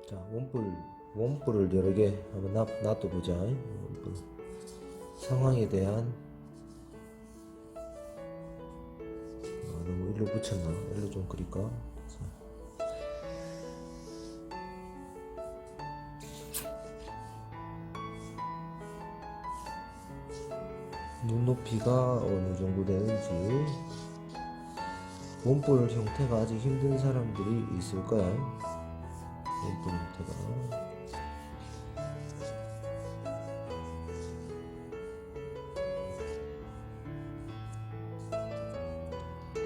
자, 원뿔을 여러 개 한번 놔둬보자. 원뿔. 상황에 대한 너무 일로 붙였나? 일로 좀 그릴까? 자. 눈높이가 어느 정도 되는지. 원뿔 형태가 아직 힘든 사람들이 있을 거야. 원뿔 형태가.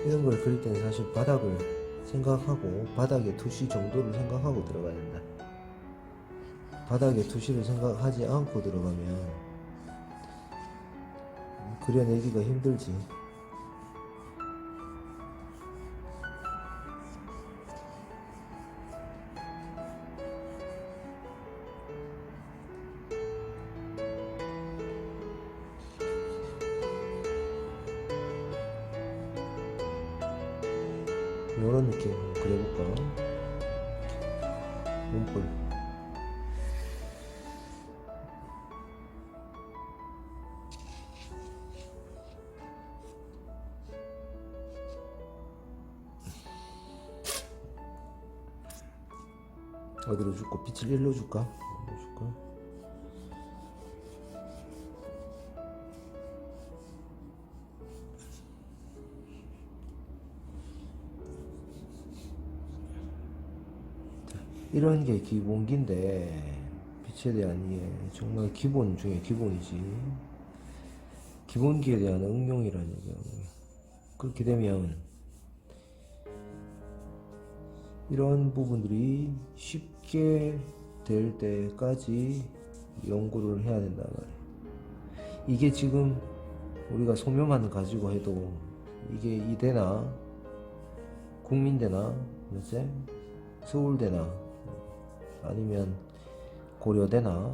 이런 걸 그릴 때는 사실 바닥을 생각하고 바닥의 투시 정도를 생각하고 들어가야 된다. 바닥의 투시를 생각하지 않고 들어가면 그려내기가 힘들지. 이런 느낌 그려볼까? 원뿔. 어디로 줄까? 빛을 일로 줄까? 일로 줄까? 이런 게 기본기인데 빛에 대한 이해 정말 기본 중에 기본이지. 기본기에 대한 응용이라는 얘기야. 그렇게 되면 이런 부분들이 쉽게 될 때까지 연구를 해야 된단 말이야. 이게 지금 우리가 소묘만 가지고 해도 이게 이대나 국민대나 그렇지? 서울대나 아니면 고려대나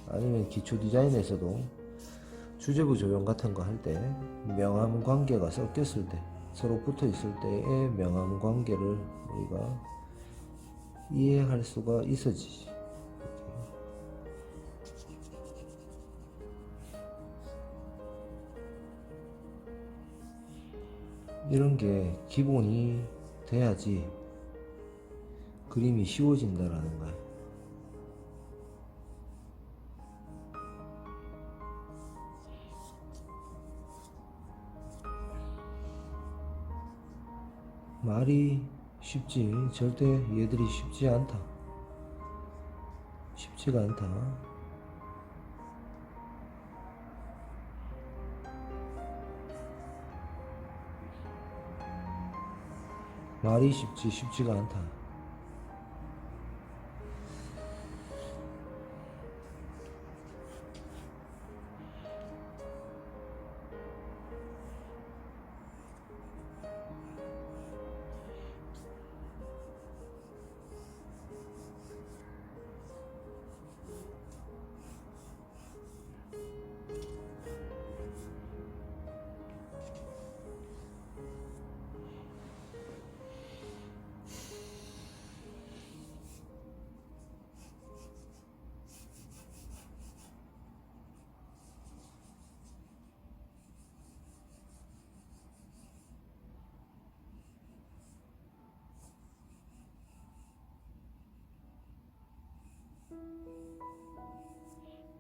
아니면 기초디자인에서도 주제부 조형 같은 거 할 때 명암 관계가 섞였을 때 서로 붙어 있을 때의 명암 관계를 우리가 이해할 수가 있어지지. 이런 게 기본이 돼야지 그림이 쉬워진다라는 거야. 말이 쉽지 절대 얘들이 쉽지 않다. 쉽지가 않다. 말이 쉽지 쉽지가 않다.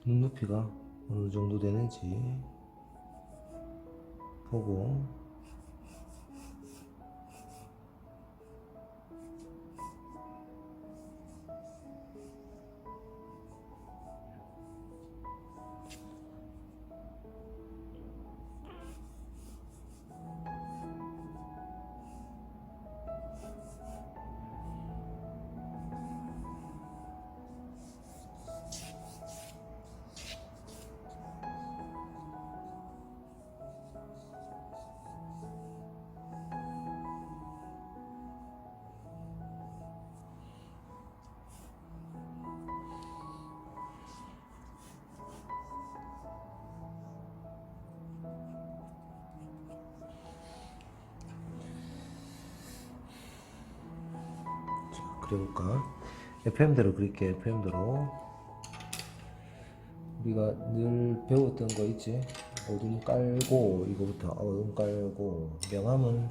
눈높이가 어느 정도 되는지 보고 그려볼까? FM대로 그릴게. FM대로 우리가 늘 배웠던 거 있지. 어둠 깔고 이거부터 어둠 깔고 명암은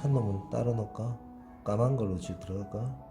한 놈은 따로 넣을까? 까만 걸로 지금 들어갈까?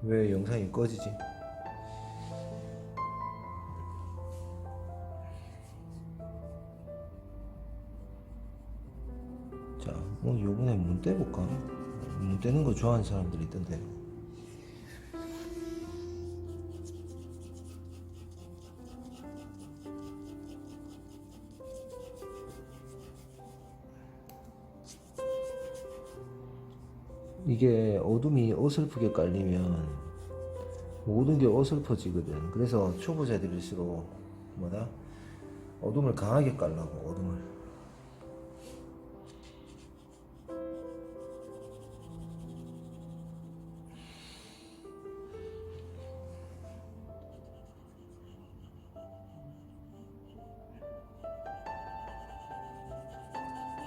왜 영상이 꺼지지? 자, 요번에 문 떼볼까? 문 떼는 거 좋아하는 사람들이 있던데. 이게 어둠이 어설프게 깔리면 모든 게 어설퍼지거든. 그래서 초보자들일수록 뭐다? 어둠을 강하게 깔라고. 어둠을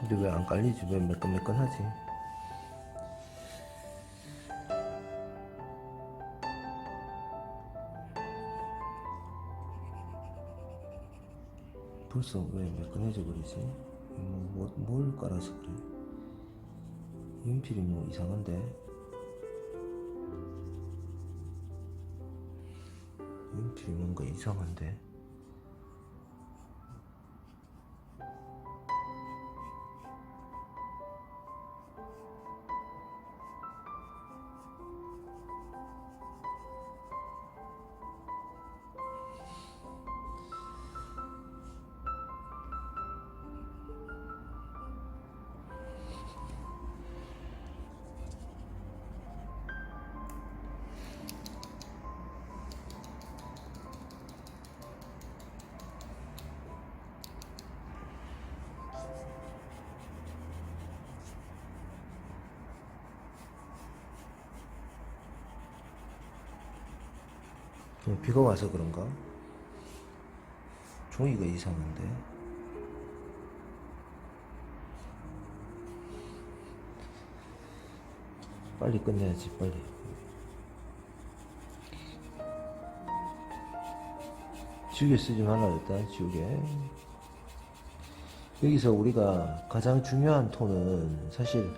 근데 왜 안 깔리지? 왜 매끈매끈하지? 벌써 왜 매끈해져 버리지? 뭘 깔아서 그래? 연필이 뭐 이상한데? 연필이 뭔가 이상한데? 비가 와서 그런가? 종이가 이상한데. 빨리 끝내야지, 빨리. 지우개 쓰지 말라 그랬다, 지우개. 여기서 우리가 가장 중요한 톤은 사실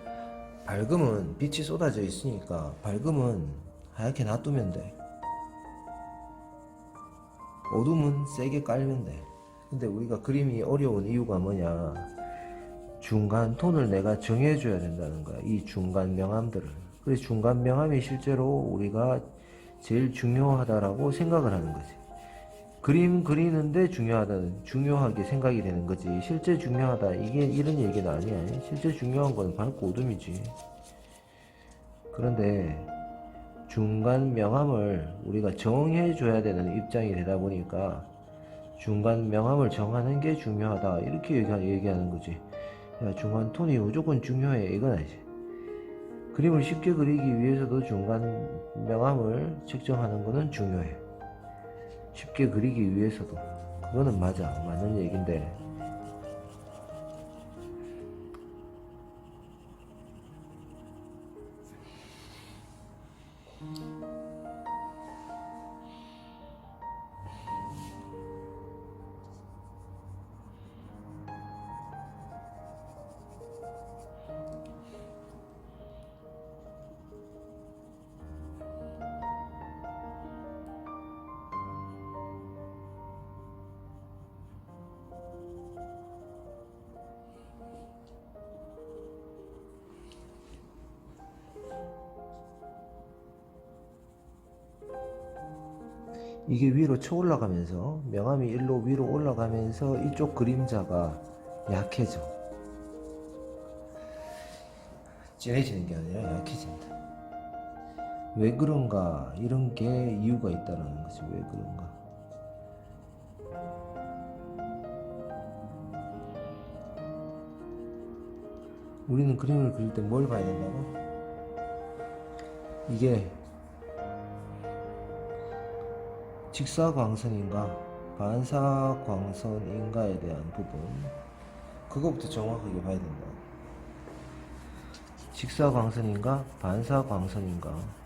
밝음은 빛이 쏟아져 있으니까 밝음은 하얗게 놔두면 돼. 어둠은 세게 깔면 돼. 근데 우리가 그림이 어려운 이유가 뭐냐, 중간 톤을 내가 정해줘야 된다는 거야. 이 중간 명암들을. 그래서 중간 명암이 실제로 우리가 제일 중요하다라고 생각을 하는 거지. 그림 그리는데 중요하게 생각이 되는 거지. 실제 중요하다, 이게 이런 얘기는 아니야. 실제 중요한 건 밝고 어둠이지. 그런데 중간 명암을 우리가 정해줘야 되는 입장이 되다 보니까 중간 명암을 정하는 게 중요하다, 이렇게 얘기하는 거지. 야, 중간 톤이 무조건 중요해, 이건 아니지. 그림을 쉽게 그리기 위해서도 중간 명암을 측정하는 거는 중요해. 쉽게 그리기 위해서도. 그거는 맞는 얘긴데, 이게 위로 쳐 올라가면서, 명암이 일로 위로 올라가면서 이쪽 그림자가 약해져. 진해지는 게 아니라 약해진다. 왜 그런가, 이런 게 이유가 있다라는 거지. 왜 그런가. 우리는 그림을 그릴 때 뭘 봐야 된다고? 이게 직사광선인가 반사광선인가에 대한 부분, 그거부터 정확하게 봐야 된다. 직사광선인가 반사광선인가.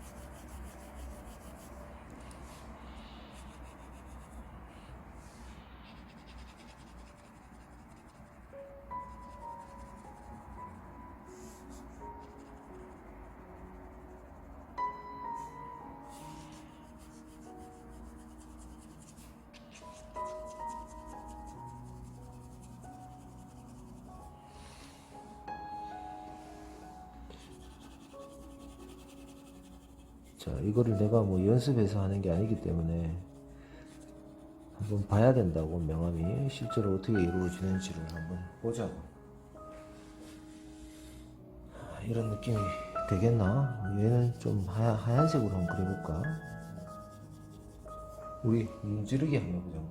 자, 이거를 내가 뭐 연습해서 하는 게 아니기 때문에 한번 봐야 된다고. 명암이 실제로 어떻게 이루어지는지를 한번 보자고. 이런 느낌이 되겠나? 얘는 좀 하얀색으로 한번 그려볼까? 우리 문지르기 한번 해보자.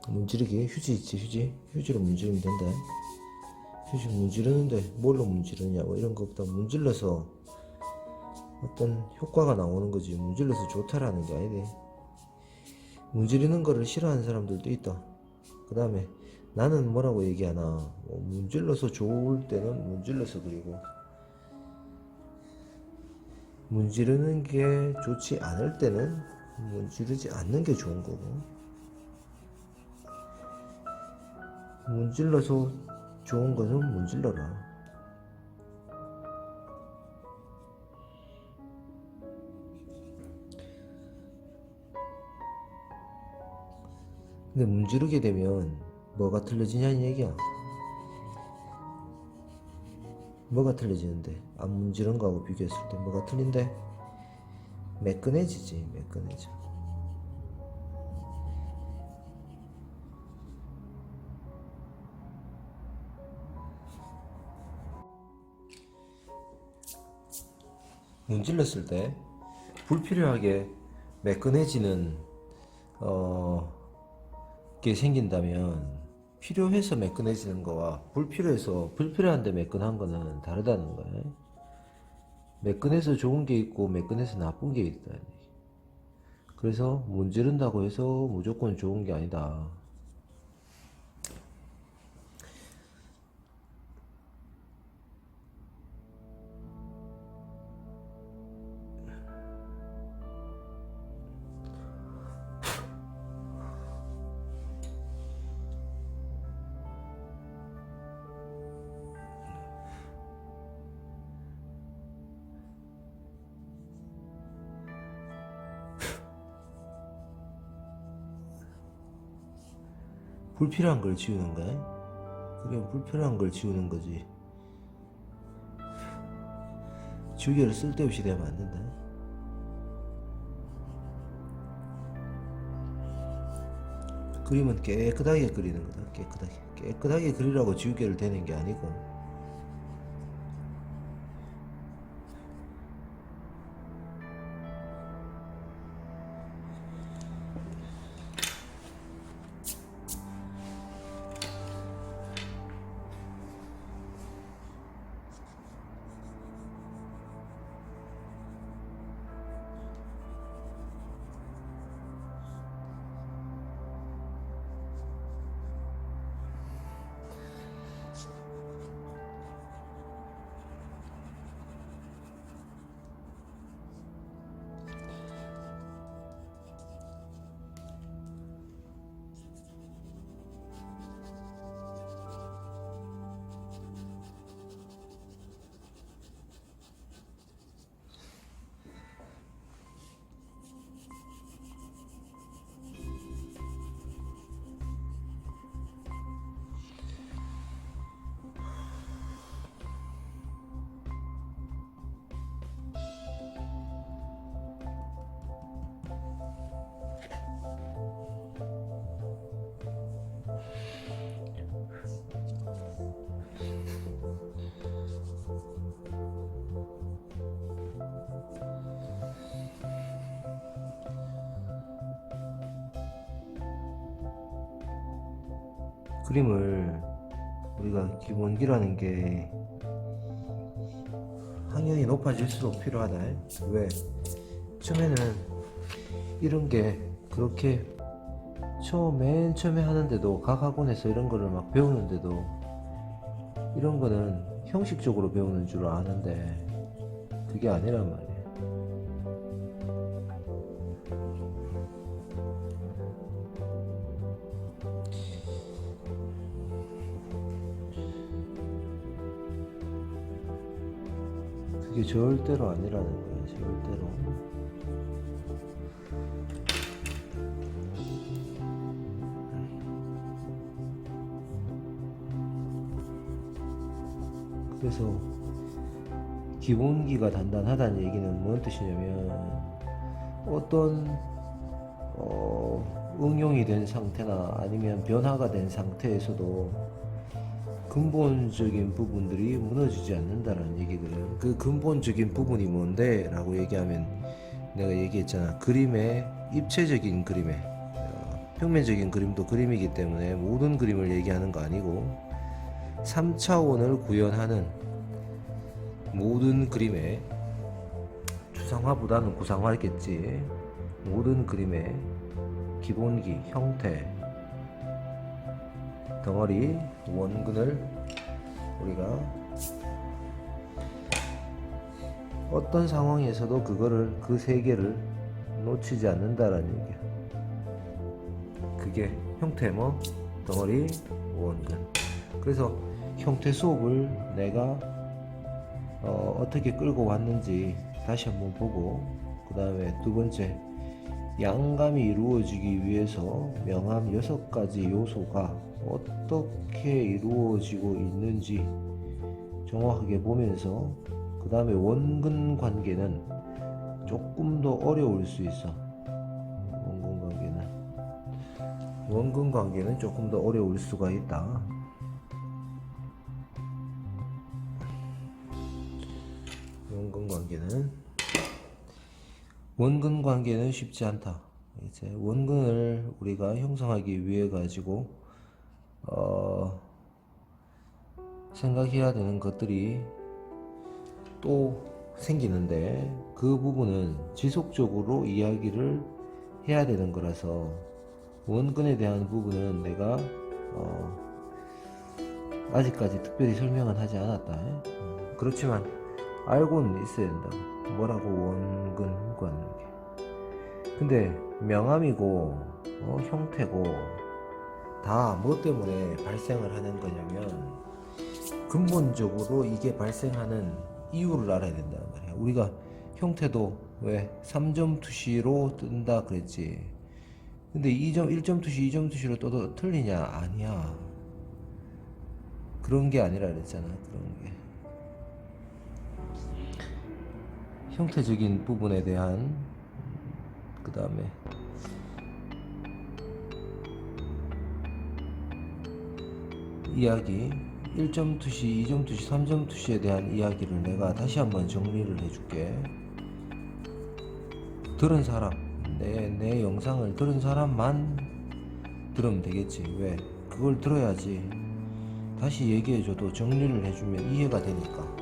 문지르기 휴지 있지? 휴지로 문지르면 된다. 휴지 문지르는데 뭘로 문지르냐고, 이런 것보다 문질러서 어떤 효과가 나오는 거지. 문질러서 좋다라는 게 아니래. 문지르는 거를 싫어하는 사람들도 있다. 그 다음에 나는 뭐라고 얘기하나, 문질러서 좋을 때는 문질러서 그리고 문지르는 게 좋지 않을 때는 문지르지 않는 게 좋은 거고, 문질러서 좋은 것은 문질러라. 근데 문지르게 되면 뭐가 틀려지냐는 얘기야. 뭐가 틀려지는데? 안 문지른 거하고 비교했을 때 뭐가 틀린데? 매끈해지지. 매끈해져. 문질렀을 때 불필요하게 매끈해지는 게 생긴다면 필요해서 매끈해지는 거와 불필요해서 불필요한데 매끈한 거는 다르다는 거예요. 매끈해서 좋은 게 있고 매끈해서 나쁜 게 있다. 그래서 문지른다고 해서 무조건 좋은 게 아니다. 불필요한 걸 지우는 거야? 그래, 불필요한 걸 지우는 거지. 지우개를 쓸데없이 대면 안 된다. 그림은 깨끗하게 그리는 거다. 깨끗하게 그리라고 지우개를 대는 게 아니고. 그림을 우리가 기본기라는 게 학년이 높아질수록 필요하다. 왜? 처음에는 이런 게 그렇게 맨 처음에 하는데도 각 학원에서 이런 거를 막 배우는데도 이런 거는 형식적으로 배우는 줄 아는데 그게 아니란 말이야. 그게 절대로 아니라는 거야. 절대로. 그래서 기본기가 단단하다는 얘기는 뭔 뜻이냐면 어떤 응용이 된 상태나 아니면 변화가 된 상태에서도 근본적인 부분들이 무너지지 않는다는 얘기거든. 그 근본적인 부분이 뭔데? 라고 얘기하면 내가 얘기했잖아. 그림의 입체적인 그림의 평면적인 그림도 그림이기 때문에 모든 그림을 얘기하는 거 아니고 3차원을 구현하는 모든 그림의 추상화보다는 구상화겠지. 모든 그림의 기본기, 형태, 덩어리, 원근을 우리가 어떤 상황에서도 그 세 개를 놓치지 않는다라는 얘기야. 그게 형태, 덩어리, 원근. 그래서 형태 수업을 내가 어떻게 끌고 왔는지 다시 한번 보고, 그 다음에 두 번째, 양감이 이루어지기 위해서 명암 6가지 요소가 어떻게 이루어지고 있는지 정확하게 보면서, 그 다음에 원근 관계는 조금 더 어려울 수 있어. 원근 관계는 조금 더 어려울 수가 있다. 원근 관계는 쉽지 않다. 이제 원근을 우리가 형성하기 위해 가지고 어, 생각해야 되는 것들이 또 생기는데, 그 부분은 지속적으로 이야기를 해야 되는 거라서 원근에 대한 부분은 내가 아직까지 특별히 설명은 하지 않았다. 그렇지만 알고는 있어야 된다고. 뭐라고 원근과는 게. 근데 명암이고 형태고 다 뭐 때문에 발생을 하는 거냐면, 근본적으로 이게 발생하는 이유를 알아야 된다는 말이야. 우리가 형태도 왜 3점 투시로 뜬다 그랬지. 근데 1점 투시, 2점 투시로 떠도 틀리냐? 아니야. 그런 게 아니라 그랬잖아. 그런 게. 형태적인 부분에 대한, 그 다음에 이야기, 1점 투시, 2점 투시, 3점 투시에 대한 이야기를 내가 다시 한번 정리를 해줄게. 들은 사람, 내 영상을 들은 사람만 들으면 되겠지. 왜? 그걸 들어야지 다시 얘기해줘도 정리를 해주면 이해가 되니까.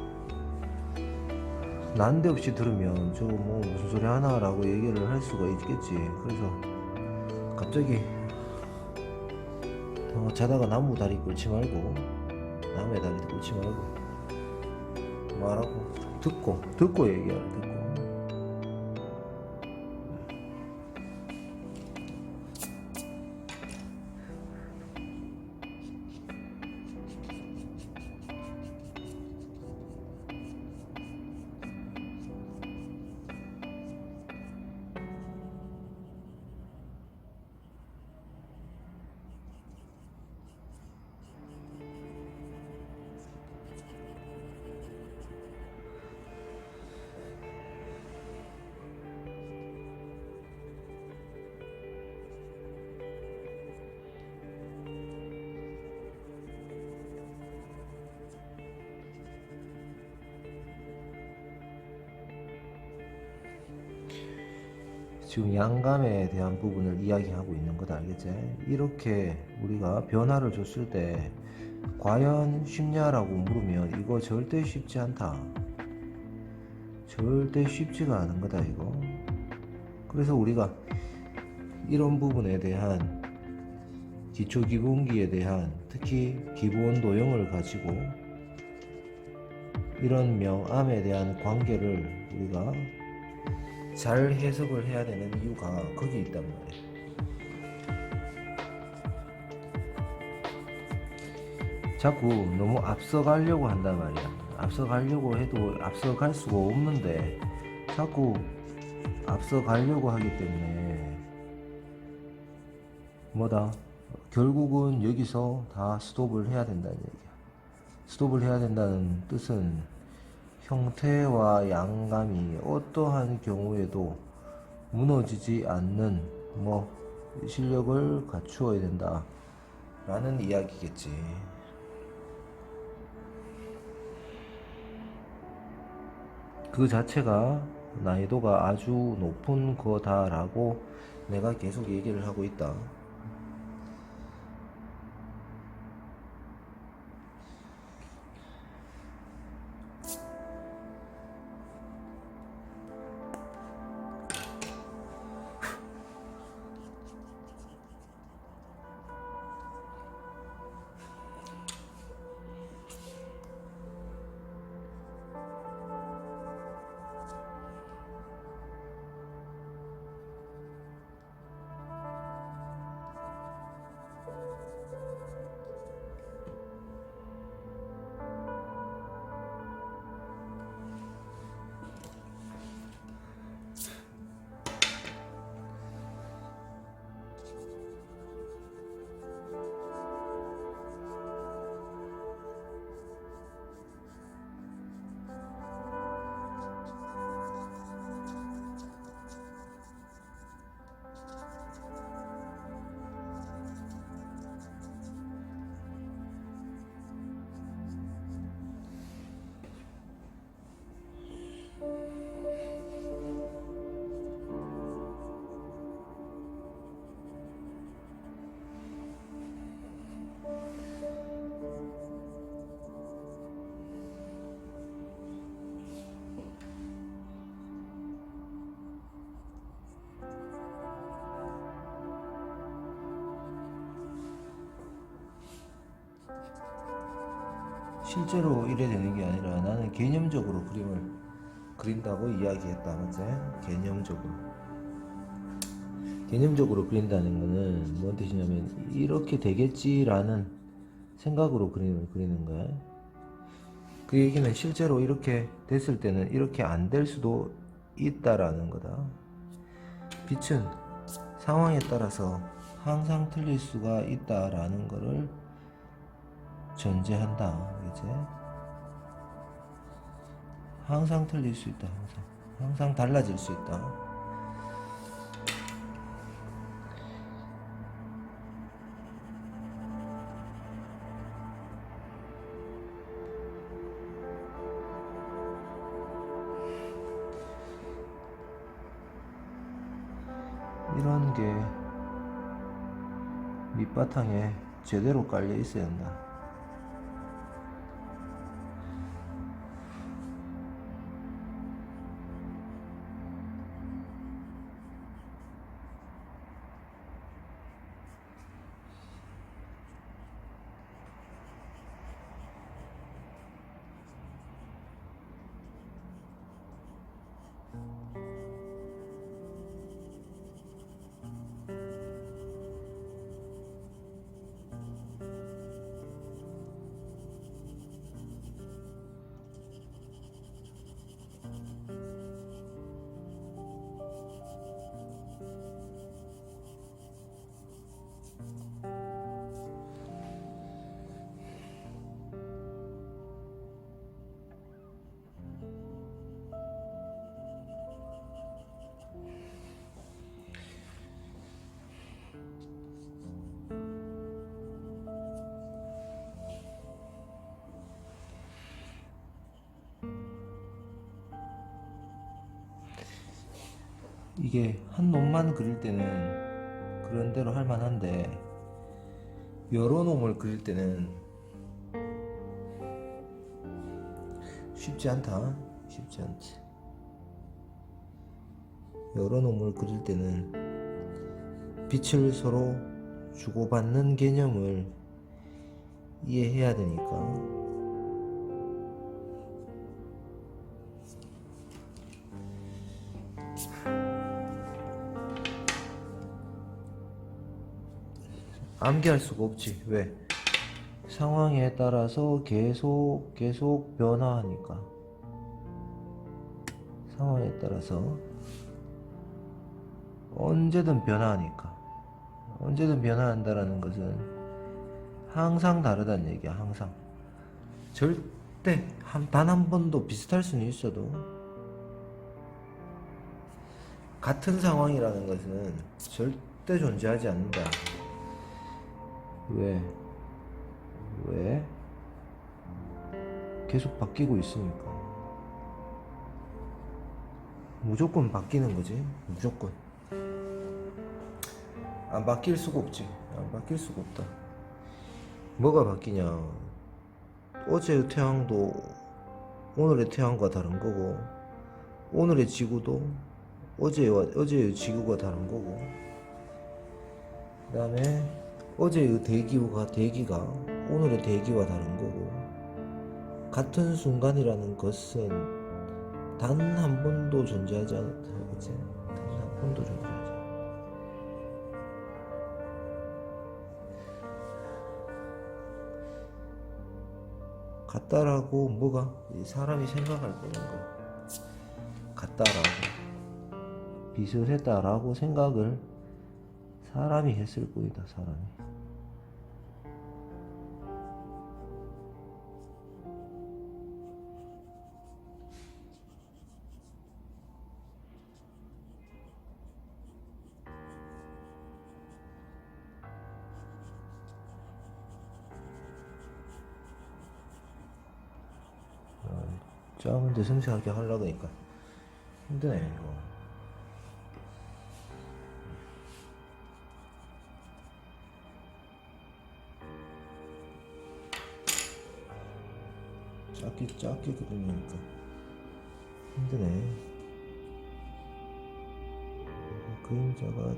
난데없이 들으면 저거 뭐 무슨 소리 하나 라고 얘기를 할 수가 있겠지. 그래서 갑자기 자다가 나무 다리 꿇지 말고, 남의 다리 꿇지 말고 말하고 듣고 얘기하라. 듣고. 지금 양감에 대한 부분을 이야기하고 있는 것 알겠지? 이렇게 우리가 변화를 줬을 때 과연 쉽냐라고 물으면 이거 절대 쉽지 않다. 절대 쉽지가 않은 거다 이거. 그래서 우리가 이런 부분에 대한 기초 기본기에 대한, 특히 기본 도형을 가지고 이런 명암에 대한 관계를 우리가 잘 해석을 해야 되는 이유가 거기 있단 말이야. 자꾸 너무 앞서가려고 한단 말이야. 앞서가려고 해도 앞서갈 수가 없는데 자꾸 앞서가려고 하기 때문에 뭐다? 결국은 여기서 다 스톱을 해야 된다는 얘기야. 스톱을 해야 된다는 뜻은 형태와 양감이 어떠한 경우에도 무너지지 않는 실력을 갖추어야 된다 라는 이야기겠지. 그 자체가 난이도가 아주 높은 거다라고 내가 계속 얘기를 하고 있다. 실제로 이래 되는 게 아니라 나는 개념적으로 그림을 그린다고 이야기했다. 맞지? 개념적으로 그린다는 거는 뭔 뜻이냐면 이렇게 되겠지라는 생각으로 그림을 그리는 거야. 그 얘기는 실제로 이렇게 됐을 때는 이렇게 안 될 수도 있다라는 거다. 빛은 상황에 따라서 항상 틀릴 수가 있다라는 거를 전제한다. 이제 항상 틀릴 수 있다. 항상 달라질 수 있다. 이런 게 밑바탕에 제대로 깔려 있어야 한다. 이게 한 놈만 그릴 때는 그런 대로 할 만한데 여러 놈을 그릴 때는 쉽지 않다. 쉽지 않지. 여러 놈을 그릴 때는 빛을 서로 주고받는 개념을 이해해야 되니까. 암기할 수가 없지. 왜? 상황에 따라서 계속 변화하니까. 상황에 따라서 언제든 변화하니까. 언제든 변화한다라는 것은 항상 다르다는 얘기야. 항상. 절대 단 한 번도 비슷할 수는 있어도 같은 상황이라는 것은 절대 존재하지 않는다. 왜? 계속 바뀌고 있으니까. 무조건 바뀌는 거지. 무조건. 안 바뀔 수가 없지. 안 바뀔 수가 없다. 뭐가 바뀌냐? 어제의 태양도 오늘의 태양과 다른 거고, 오늘의 지구도 어제의 지구가 다른 거고, 그 다음에 어제의 대기가 오늘의 대기와 다른 거고, 같은 순간이라는 것은 단 한 번도 존재하지 않았다. 그치? 단 한 번도 존재하지 않았다. 같다라고 뭐가? 사람이 생각할 거는 거야. 같다라고. 비슷했다라고 생각을 사람이 했을 뿐이다. 사람이. 짜는데 생생하게 하려고 하니까 힘드네 이거. 작게 그리니까 힘드네. 그림자가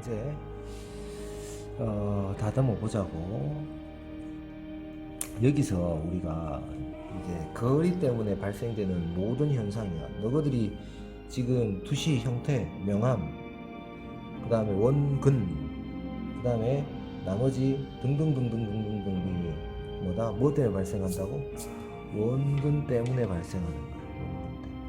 이제 다듬어 보자고. 여기서 우리가 이제 거리 때문에 발생되는 모든 현상이야. 너희들이 지금 투시 형태, 명암, 그 다음에 원근, 그 다음에 나머지 등등등등등등등이 뭐다? 뭐 때문에 발생한다고? 원근 때문에 발생하는 거야. 원근 때문에.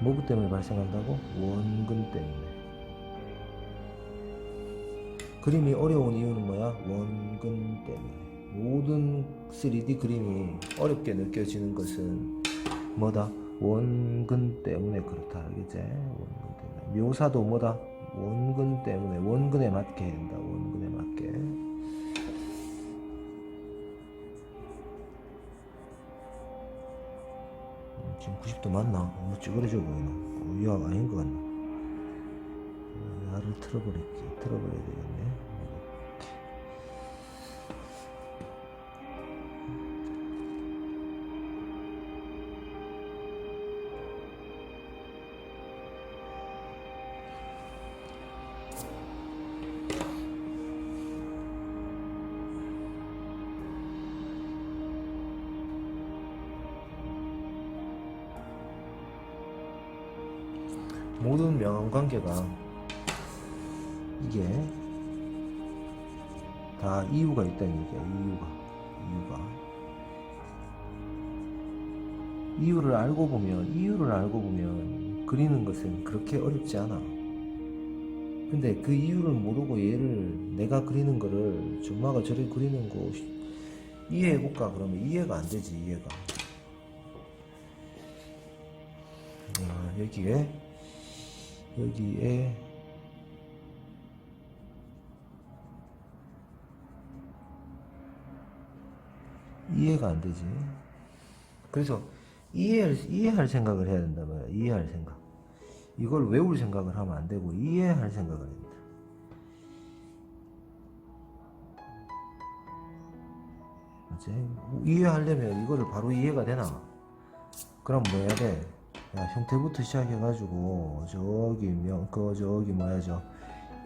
뭐부 때문에 발생한다고? 원근 때문에. 그림이 어려운 이유는 뭐야? 원근 때문에. 모든 3D 그림이 어렵게 느껴지는 것은 뭐다? 원근 때문에 그렇다. 알겠지? 원근 때문에. 묘사도 뭐다? 원근 때문에. 원근에 맞게 해야 된다. 원근에 맞게. 지금 90도 맞나? 너무 찌그러져 보이나? 야, 아닌 것 같나? 나를 틀어버려야 되겠네. 모든 명암관계가 이게 다 이유가 있다는 얘기야. 이유를 알고 보면 그리는 것은 그렇게 어렵지 않아. 근데 그 이유를 모르고 얘를 내가 그리는 거를 전마가 저를 그리는 거 이해해볼까? 그러면 이해가 안 되지. 이해가. 여기에 이해가 안 되지. 그래서 이해할 생각을 해야 된다 말이야. 이해할 생각. 이걸 외울 생각을 하면 안 되고 이해할 생각을 해야 된다. 맞지? 이해하려면 이거를 바로 이해가 되나? 그럼 뭐 해야 돼? 야, 형태부터 시작해가지고 저기 뭐야 저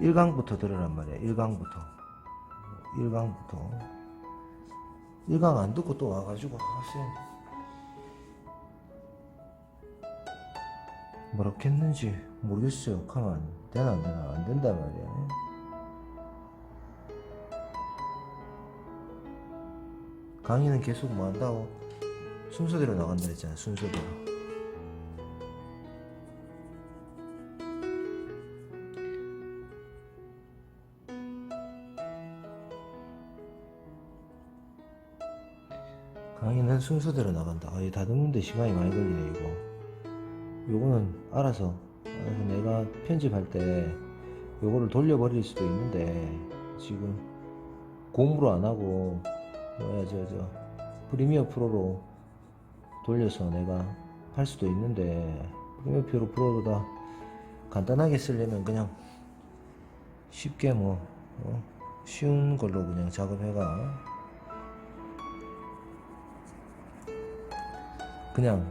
1강부터 들으란 말이야. 1강부터 1강 안 듣고 또 와가지고 뭐라고 했는지 모르겠어요. 가만 되나 안 되나? 안 된단 말이야. 강의는 계속 뭐 한다고? 순서대로 나간다 했잖아. 순서대로. 강의는 순서대로 나간다. 이 다듬는데 시간이 많이 걸리네 이거. 요거는 알아서 내가 편집할 때 요거를 돌려버릴 수도 있는데 지금 공으로 안 하고 뭐야 저 프리미어 프로로 돌려서 내가 할 수도 있는데 프리미어 프로보다 간단하게 쓰려면 그냥 쉽게 쉬운 걸로 그냥 작업해가. 그냥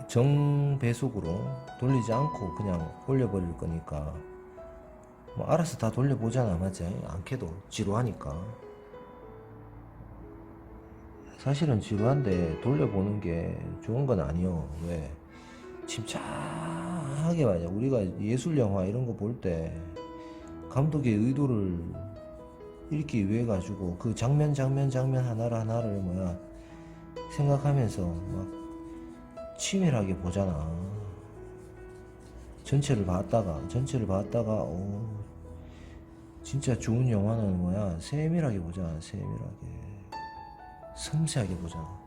정배속으로 돌리지 않고 그냥 올려버릴 거니까 뭐 알아서 다 돌려보잖아. 맞지? 않게도 지루하니까. 사실은 지루한데 돌려보는 게 좋은 건 아니요. 왜? 침착하게 말이야. 우리가 예술 영화 이런 거 볼 때 감독의 의도를 읽기 위해 가지고 그 장면 하나를 생각하면서 막 치밀하게 보잖아. 전체를 봤다가 진짜 좋은 영화는 세밀하게 보잖아. 섬세하게 보잖아.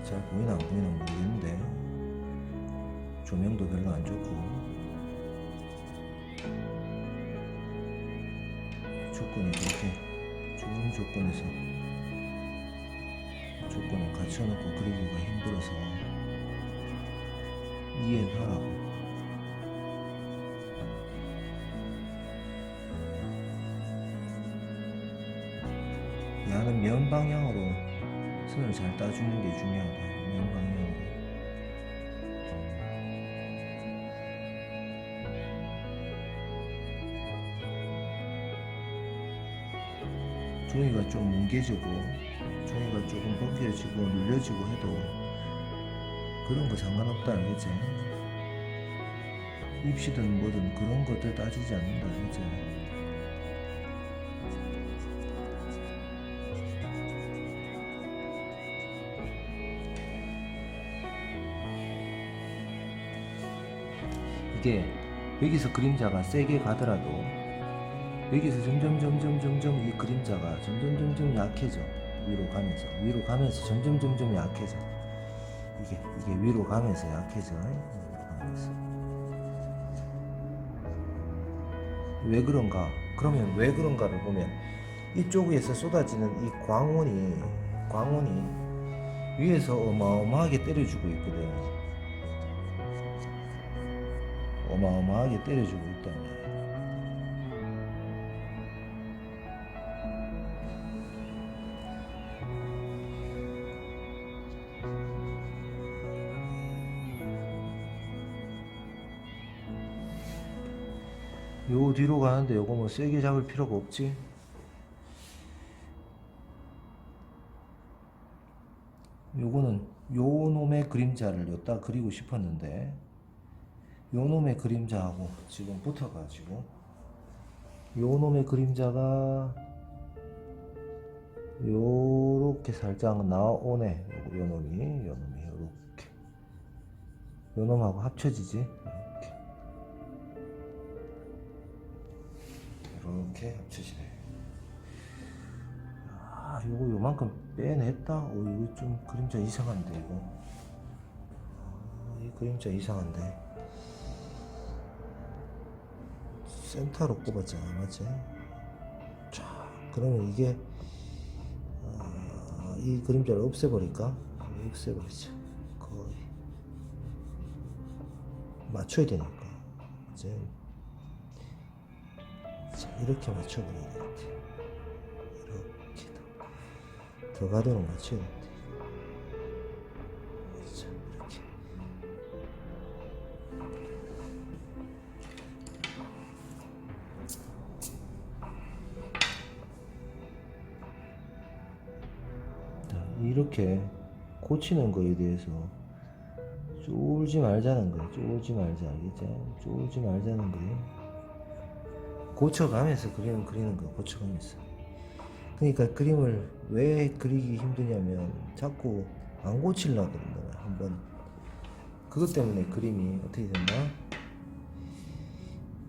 잘 보이나 안 보이나 모르겠는데 조명도 별로 안 좋고 조건이 그렇게 좋은 조건에서 조건을 갖춰놓고 그리기가 힘들어서 이해는 하라고. 야는 면 방향으로 선을 잘 따주는 게 중요하다. 면 방향으로. 종이가 좀 뭉개지고 종이가 조금 벗겨지고 눌려지고 해도 그런 거 상관없다, 알겠지? 입시든 뭐든 그런 것들 따지지 않는다, 알겠지? 이게 여기서 그림자가 세게 가더라도 여기서 점점 이 그림자가 점점 약해져. 위로 가면서 점점 약해져. 이게 위로 가면서 약해져. 위로 가면서. 왜 그런가? 그러면 왜 그런가를 보면 이쪽에서 쏟아지는 이 광원이 위에서 어마어마하게 때려주고 있거든. 어마어마하게 때려주고 있단 말이야. 요 뒤로 가는데 요거 뭐 세게 잡을 필요가 없지. 요거는 요 놈의 그림자를 여기다 그리고 싶었는데 요 놈의 그림자하고 지금 붙어가지고 요 놈의 그림자가 요렇게 살짝 나오네. 요 놈이 요렇게 요 놈하고 합쳐지지. 이렇게 합쳐지네. 아, 요거 요만큼 빼냈다. 이거 좀 그림자 이상한데 이거. 이 그림자 이상한데. 센터로 꼽았잖아, 맞지? 자, 그러면 이게 이 그림자를 없애버릴까? 없애버리자. 거의 맞춰야 되니까. 이제 자, 이렇게 맞춰버려야 되는데 이렇게 더 가도록 맞춰야 되는데 자, 이렇게 자, 이렇게 고치는 거에 대해서 쫄지 말자는 거야. 쫄지 말자, 알겠지? 쫄지 말자는 거야. 고쳐가면서 그림을 그리는 거야. 고쳐가면서. 그러니까 그림을 왜 그리기 힘드냐면 자꾸 안 고치려고 그런다. 한번 그것 때문에 그림이 어떻게 된다?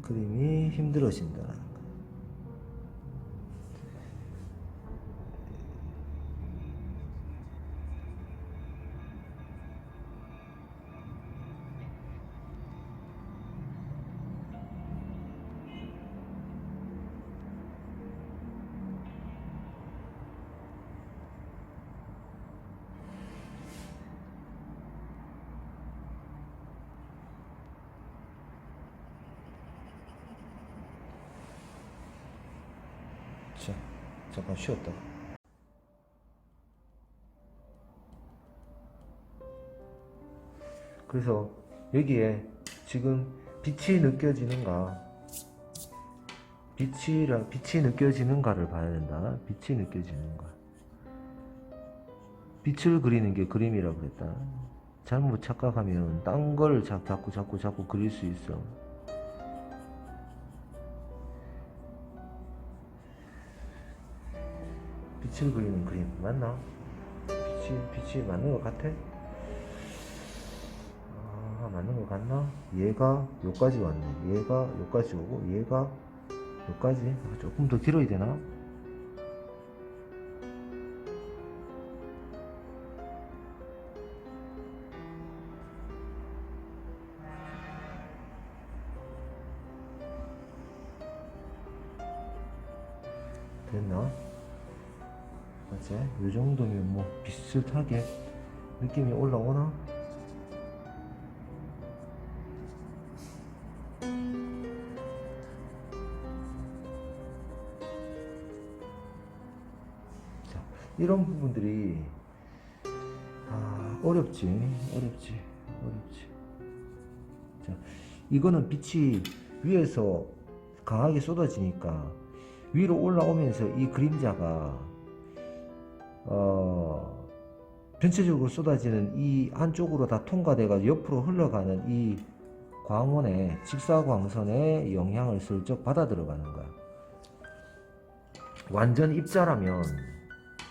그림이 힘들어진다라는 거야. 자, 잠깐 쉬었다가. 그래서 여기에 지금 빛이 느껴지는가, 빛이 느껴지는가를 봐야 된다. 빛이 느껴지는가. 빛을 그리는 게 그림이라고 그랬다. 잘못 착각하면 딴 걸 자꾸 그릴 수 있어. 빛을 그리는 그림 맞나? 빛이 맞는 것 같아? 아, 맞는 것 같나? 얘가 여기까지 왔네. 얘가 여기까지 오고 얘가 여기까지. 조금 더 길어야 되나? 됐나? 맞지? 요 정도면 뭐 비슷하게 느낌이 올라오나? 자, 이런 부분들이 어렵지. 자, 이거는 빛이 위에서 강하게 쏟아지니까 위로 올라오면서 이 그림자가 전체적으로 쏟아지는 이 안쪽으로 다 통과돼가 옆으로 흘러가는 이 광원의 직사광선의 영향을 슬쩍 받아 들어가는 거야. 완전 입자라면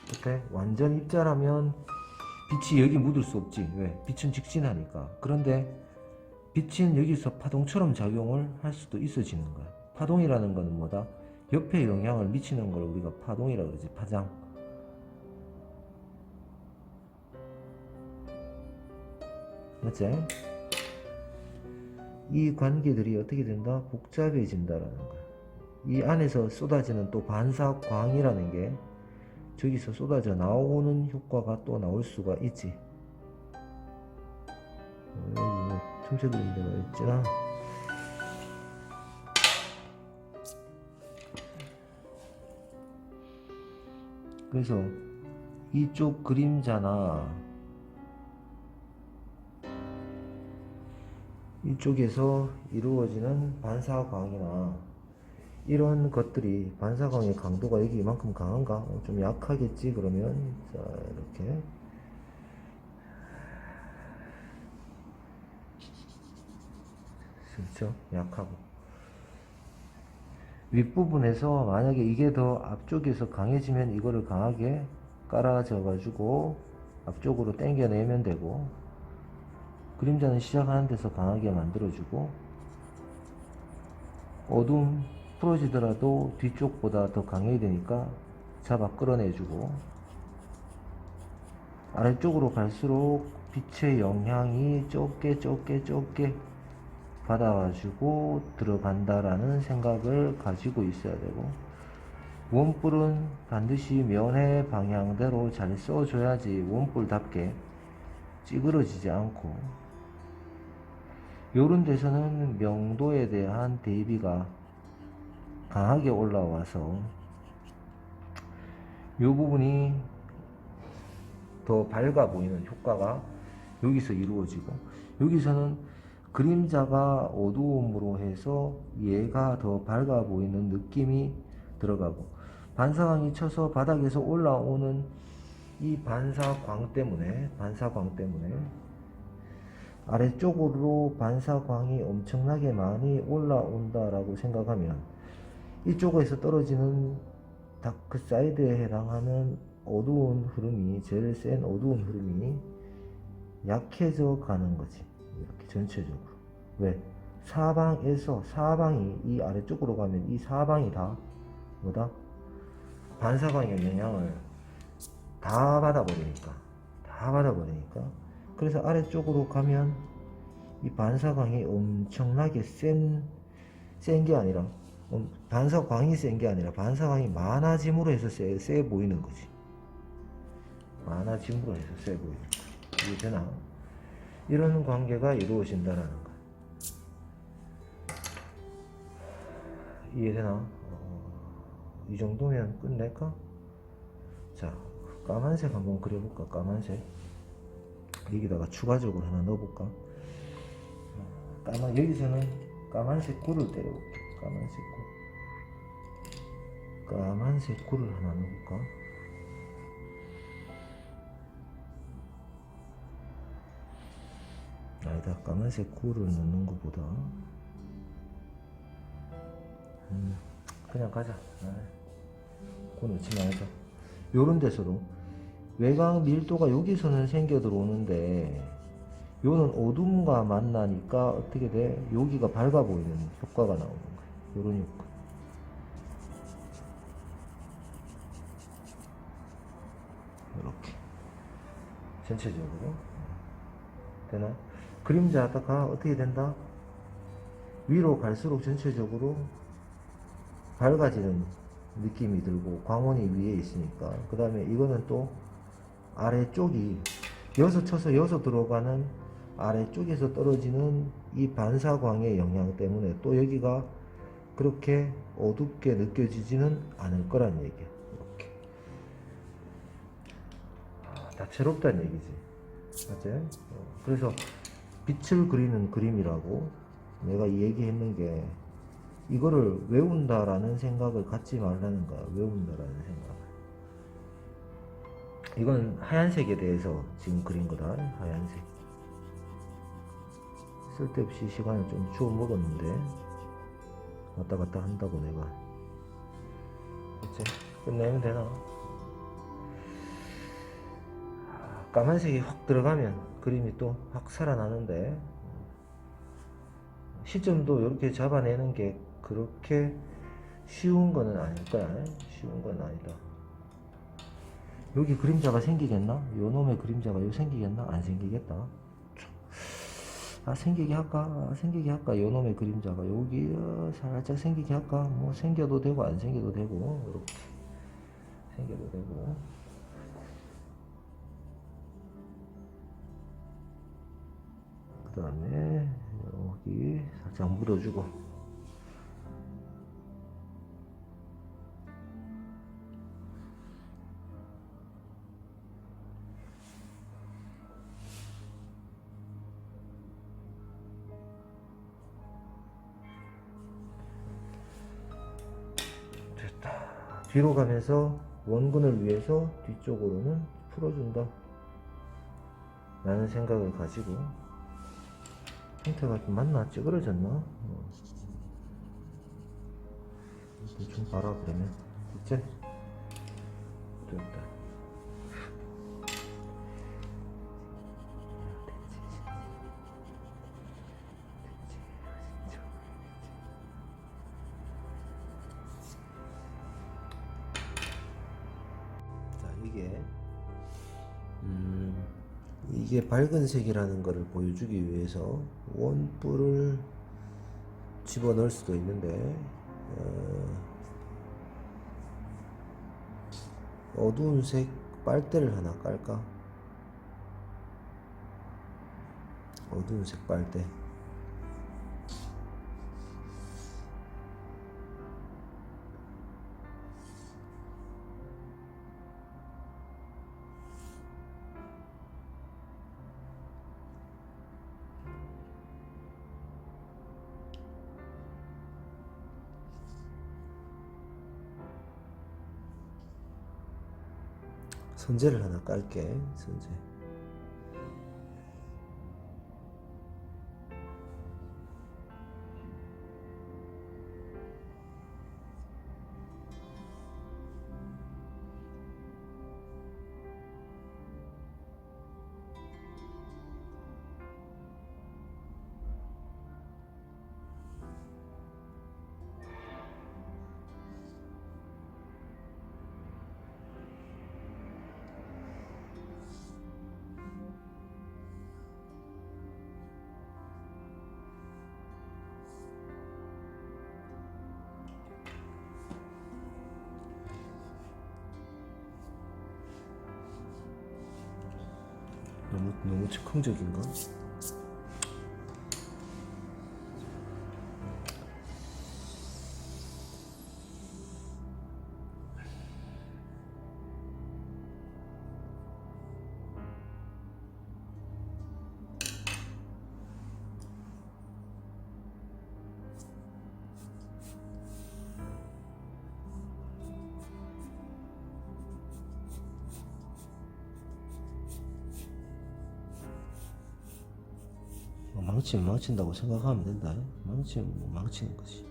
어때? 완전 입자라면 빛이 여기 묻을 수 없지. 왜? 빛은 직진하니까. 그런데 빛은 여기서 파동처럼 작용을 할 수도 있어지는 거야. 파동이라는 거는 뭐다? 옆에 영향을 미치는 걸 우리가 파동이라고 그러지. 파장. 맞지? 이 관계들이 어떻게 된다? 복잡해진다라는 거야. 이 안에서 쏟아지는 또 반사광이라는 게 저기서 쏟아져 나오는 효과가 또 나올 수가 있지. 여기 뭐 틈새 그린 데가 있지나. 그래서 이쪽 그림자나 이쪽에서 이루어지는 반사광이나 이런 것들이 반사광의 강도가 여기 이만큼 강한가? 좀 약하겠지. 그러면 자 이렇게 그렇죠? 약하고 윗부분에서 만약에 이게 더 앞쪽에서 강해지면 이거를 강하게 깔아져 가지고 앞쪽으로 당겨내면 되고, 그림자는 시작하는 데서 강하게 만들어주고, 어둠 풀어지더라도 뒤쪽보다 더 강해야 되니까 잡아 끌어내주고, 아래쪽으로 갈수록 빛의 영향이 좁게 받아가지고 들어간다라는 생각을 가지고 있어야 되고, 원뿔은 반드시 면의 방향대로 잘 써줘야지 원뿔답게 찌그러지지 않고, 요런 데서는 명도에 대한 대비가 강하게 올라와서 요 부분이 더 밝아 보이는 효과가 여기서 이루어지고, 여기서는 그림자가 어두움으로 해서 얘가 더 밝아 보이는 느낌이 들어가고, 반사광이 쳐서 바닥에서 올라오는 이 반사광 때문에 아래쪽으로 반사광이 엄청나게 많이 올라온다라고 생각하면, 이쪽에서 떨어지는 다크 사이드에 해당하는 어두운 흐름이, 제일 센 어두운 흐름이 약해져 가는 거지. 이렇게 전체적으로. 왜? 사방이 이 아래쪽으로 가면 이 사방이 다 뭐다? 반사광의 영향을 다 받아버리니까. 그래서 아래쪽으로 가면 이 반사광이 엄청나게 센 게 아니라, 반사광이 센 게 아니라 반사광이 많아짐으로 해서 세 보이는 거지. 많아짐으로 해서 세 보이는 거야. 이해되나? 이런 관계가 이루어진다는 거야. 이해되나? 이 정도면 끝낼까? 자, 까만색 한번 그려볼까? 까만색. 여기다가 추가적으로 하나 넣어볼까? 여기서는 까만색 굴을 때려볼게. 까만색 굴을 하나 넣어볼까? 아니다, 까만색 굴을 넣는 것보다 그냥 가자. 굴 넣지 말자. 요런 데서도 외곽 밀도가 여기서는 생겨 들어오는데, 요는 어둠과 만나니까 어떻게 돼? 여기가 밝아 보이는 효과가 나오는 거야. 요런 효과. 이렇게 전체적으로 되나? 그림자가 어떻게 된다? 위로 갈수록 전체적으로 밝아지는 느낌이 들고 광원이 위에 있으니까. 그 다음에 이거는 또 아래쪽이 여서 쳐서 여서 들어가는 아래쪽에서 떨어지는 이 반사광의 영향 때문에 또 여기가 그렇게 어둡게 느껴지지는 않을 거란 얘기야. 이렇게. 다채롭다는 얘기지. 맞지? 그래서 빛을 그리는 그림이라고 내가 얘기했는 게 이거를 외운다라는 생각을 갖지 말라는 거야. 외운다라는 생각을. 이건 하얀색에 대해서 지금 그린 거다. 하얀색. 쓸데없이 시간을 좀 주워 먹었는데 왔다 갔다 한다고 내가. 그치? 끝내면 되나? 까만색이 확 들어가면 그림이 또 확 살아나는데 시점도 이렇게 잡아내는 게 그렇게 쉬운 거는 아닐 거야. 쉬운 건 아니다. 여기 그림자가 생기겠나? 요 놈의 그림자가 요 생기겠나? 안 생기겠다. 생기게 할까? 생기게 할까? 요 놈의 그림자가 여기 살짝 생기게 할까? 뭐 생겨도 되고 안 생겨도 되고 이렇게 생겨도 되고. 그 다음에 여기 살짝 묻어주고. 됐다. 뒤로 가면서 원근을 위해서 뒤쪽으로는 풀어준다 라는 생각을 가지고. 형태가 좀 맞나? 찌그러졌나? 좀 봐라 그러면. 됐지? 됐다. 자, 이게 밝은 색이라는 것을 보여주기 위해서 원뿔을 집어넣을 수도 있는데 어두운 색 빨대를 하나 깔까? 어두운 색 빨대. 선재를 하나 깔게. 선재. 너무 즉흥적인가? 망치면 망친다고 생각하면 된다. 망치면 뭐 망치는 거지.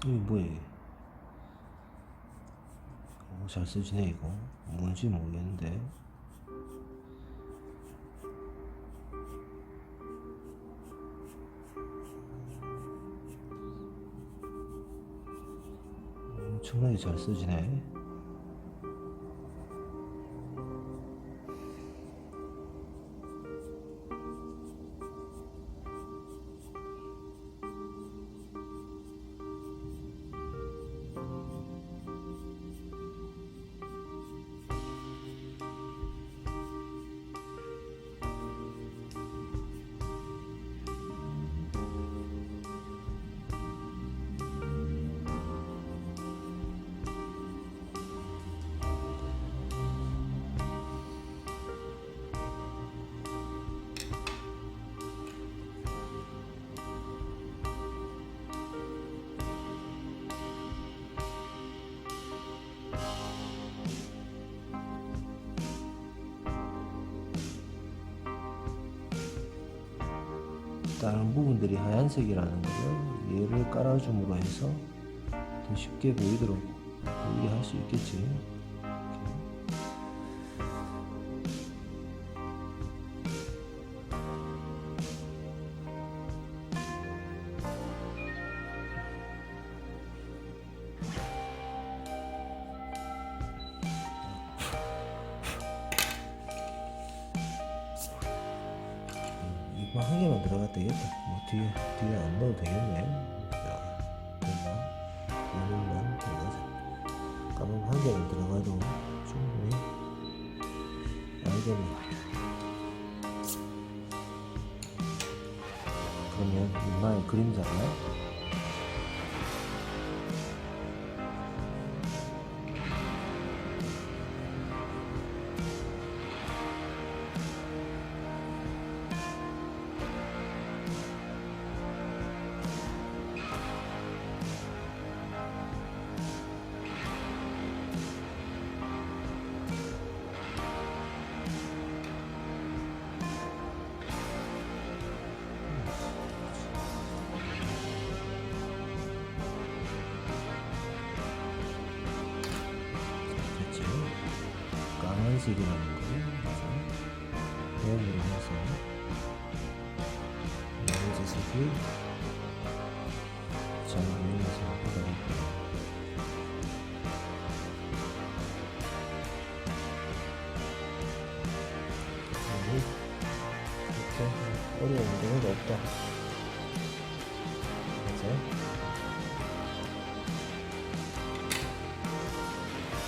이게 뭐야 이게? 잘 쓰지네 이거. 뭔지 모르겠는데. 엄청나게 잘 쓰지네. 다른 부분들이 하얀색이라는 거를 얘를 깔아줌으로 해서 더 쉽게 보이도록 보이게 할 수 있겠지. 이거 한 개만 들어가도 되겠다. 뭐 뒤에 안 넣어도 되겠네. 자, 됐나? 오늘만 들어가자. 까만 한 개만 들어가도 충분히 알겠네. 그러면 이마의 그림자가 까만색이라는 거를 배열을 해서 나머지색이 잘 보이면서 하다 보니까 이렇게 어려운 데는 없다.